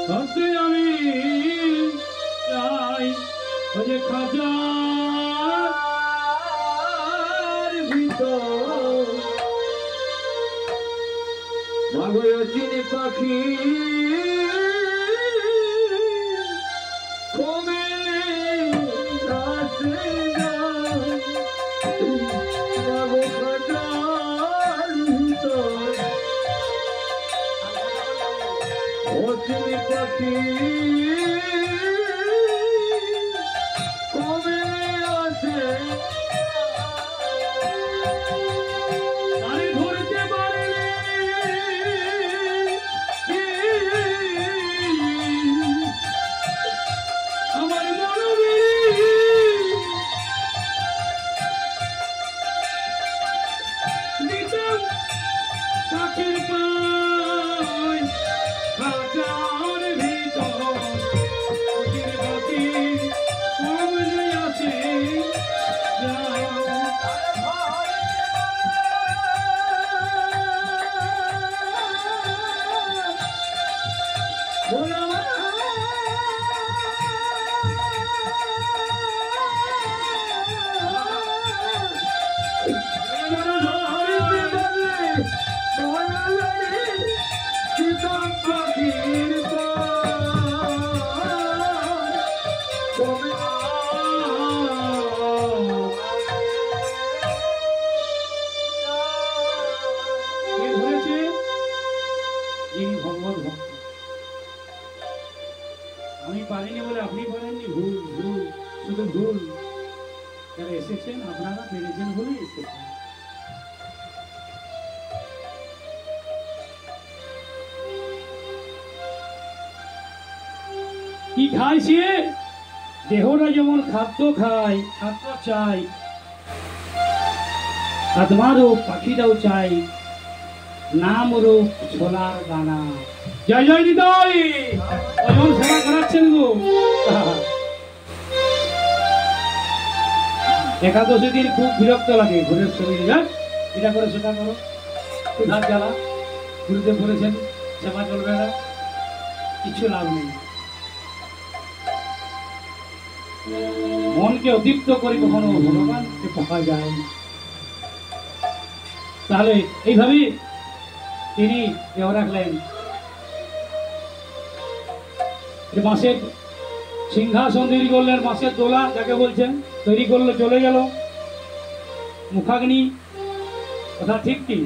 ধরতে আমি চাই ওই যে খাজার ভিতর মাগো চিনি পাখি কমে আসে না মাগো খাজার ভিতর ও চিনি পাখি কমে আসে আরে ধরতে পারলে আমার মনে দিতাম কাকের পায় খাজার ভিতর ওদের বাকি কমে আছে আমি পারিনি বলে আপনি পারেননি ভুল ভুল শুধু ভুল যারা এসেছেন আপনারা পেরেছেন বলেই এসেছেন কি খায় সে দেহটা যেমন খাদ্য খায় খাদ্য চাই আত্মারও পাখিটাও চাই নাম রূপ ছোলার দানা জয় জয় হৃদয় অজন সেবা করাচ্ছেন গো একাদশী দিন খুব বিরক্ত লাগে ঘুরের শরীর যাক এটা করে সেটা করো ক্ষুধার জ্বালা গুরুদেব বলেছেন সেবা চলবে না কিছু লাভ নেই মনকে উদ্দীপ্ত করে কখনো ভগবানকে পাওয়া যায় তাহলে এইভাবেই তিনি দেহ রাখলেন বাঁশের সিংহাসন তৈরি করলেন বাঁশের দোলা যাকে বলছেন তৈরি করলো চলে গেল মুখাগ্নি কথা ঠিক কি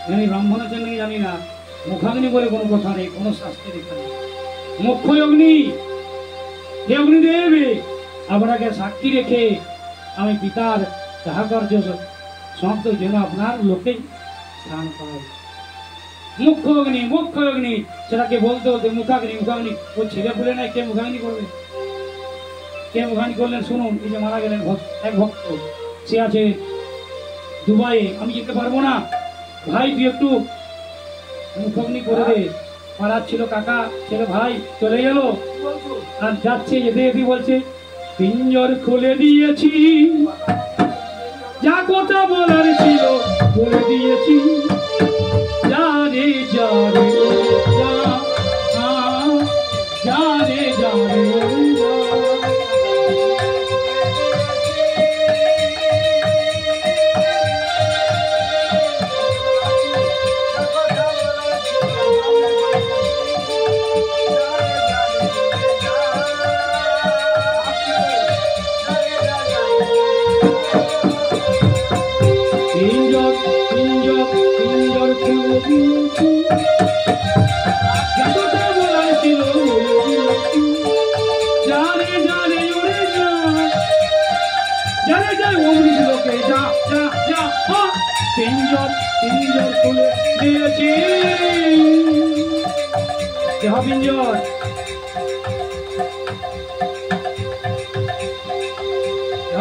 জানি ব্রাহ্মণ আছেন নাকি জানি না মুখাগ্নি বলে কোনো কথা নেই কোনো শাস্ত্রে লেখা নেই মুখ্য অগ্নি হে অগ্নিদেব আপনাকে সাক্ষী রেখে আমি পিতার যাহা কার্য সমাপ্ত যেন আপনার লোকে স্নান পায় মুখ্য অগ্নি সেটাকে বলতে বলতে মুখাগ্নি ও ছেলে বলে নাই কে মুখাগ্নি করবে কে মুখাগ্নি করলেন শুনুন এই যে মারা গেলেন এক ভক্ত সে আছে দুবাইয়ে আমি যেতে পারবো না ভাই তুই একটু মুখাগ্নি করে দে পাড়ার ছিল কাকা ছেলে ভাই চলে গেল আর যাচ্ছে যেতে যেতে বলছে পিঞ্জর খুলে দিয়েছি যা কথা বলার ছিল বলে দিয়েছি যা রে যা রে যা যা রে যা রে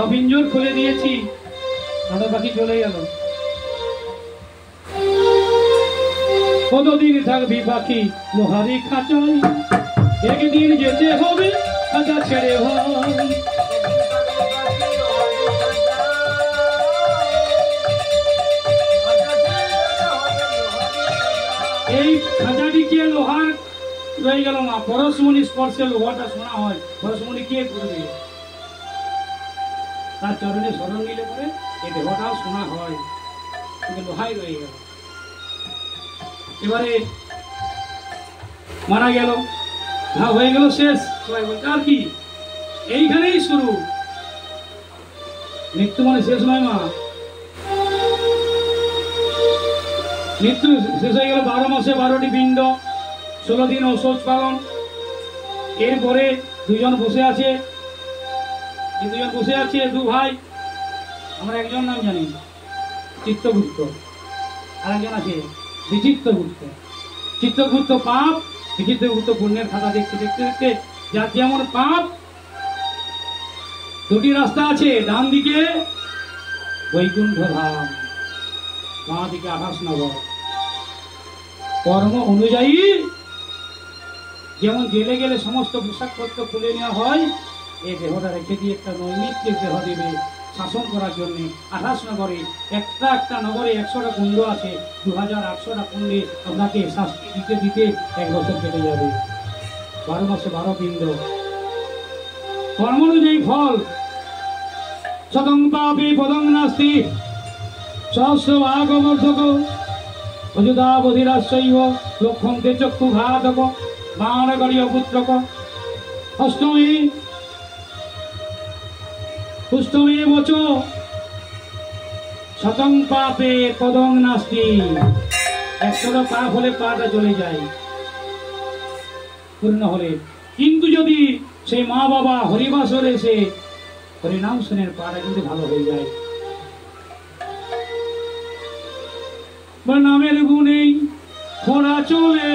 পিঞ্জর খুলে দিয়েছি সাদা পাখি চলে গেল কতদিন থাকবি পাখি লোহারি খাঁচায় একদিন যেতে হবে খাঁচা ছেড়ে ভাই এই খাঁচাটিকে লোহার রয়ে গেল না, পরশমণি স্পর্শে লোহাটা শোনা হয়, পরশমণি কে করবে? তার চরণে শরণ নিলে পরে এই দেহটাও শোনা হয়, কিন্তু লোহাই রয়ে গেল। এবারে মারা গেল, ঘা হয়ে গেল, শেষ। সবাই বলছে আর কি, এইখানেই শুরু। মৃত্যু মানে শেষ নয় মা, মৃত্যু শেষ হয়ে গেল। 12 মাসে 12টি পিণ্ড, 16 দিন ঔষধ পালন। এরপরে দুজন বসে আছে, এই দুজন বসে আছে, দু ভাই। আমরা একজন নাম জানি চিত্তগুপ্ত, আর একজন আছে বিচিত্রগুপ্ত। চিত্রগুপ্ত পাপ, বিচিত্রগুপ্ত পুণ্যের খাতা দেখছে। দেখতে দেখতে যার যেমন পাপ, দুটি রাস্তা আছে, ডান দিকে বৈকুণ্ঠ ধাম, বাঁ দিকে আকাশ নগর। কর্ম অনুযায়ী যেমন জেলে গেলে সমস্ত পোশাকপত্র খুলে নেওয়া হয়, এই দেহটা রেখে দিয়ে একটা নৈমিত্তিক দেহ দেবে শাসন করার জন্য। 28 নগরে একটা নগরে 100টা কুণ্ড আছে, 2800টা কুণ্ডে আপনাকে শাস্তি দিতে দিতে 1 বছর কেটে যাবে। 12 মাসে 12 পিণ্ড, কর্ম অনুযায়ী ফল। শতং পাপী পদং নাস্তি সহস্র ভাগবর্ধক অযুধা বধিরাশ্রৈব লক্ষন্তে চক্ষু ঘাতক বাণগরীয় পুত্রক। অষ্টমী পুষ্টমী বচ শতং পাপে পদং নাস্তি। 100টা পাপ হলে পাটা চলে যায় পূর্ণ হলে, কিন্তু যদি সেই মা বাবা হরিবাসরে এসে হরিনাম শুনের পাটা কিন্তু ভালো হয়ে যায়। নামের গুণেই খরা চলে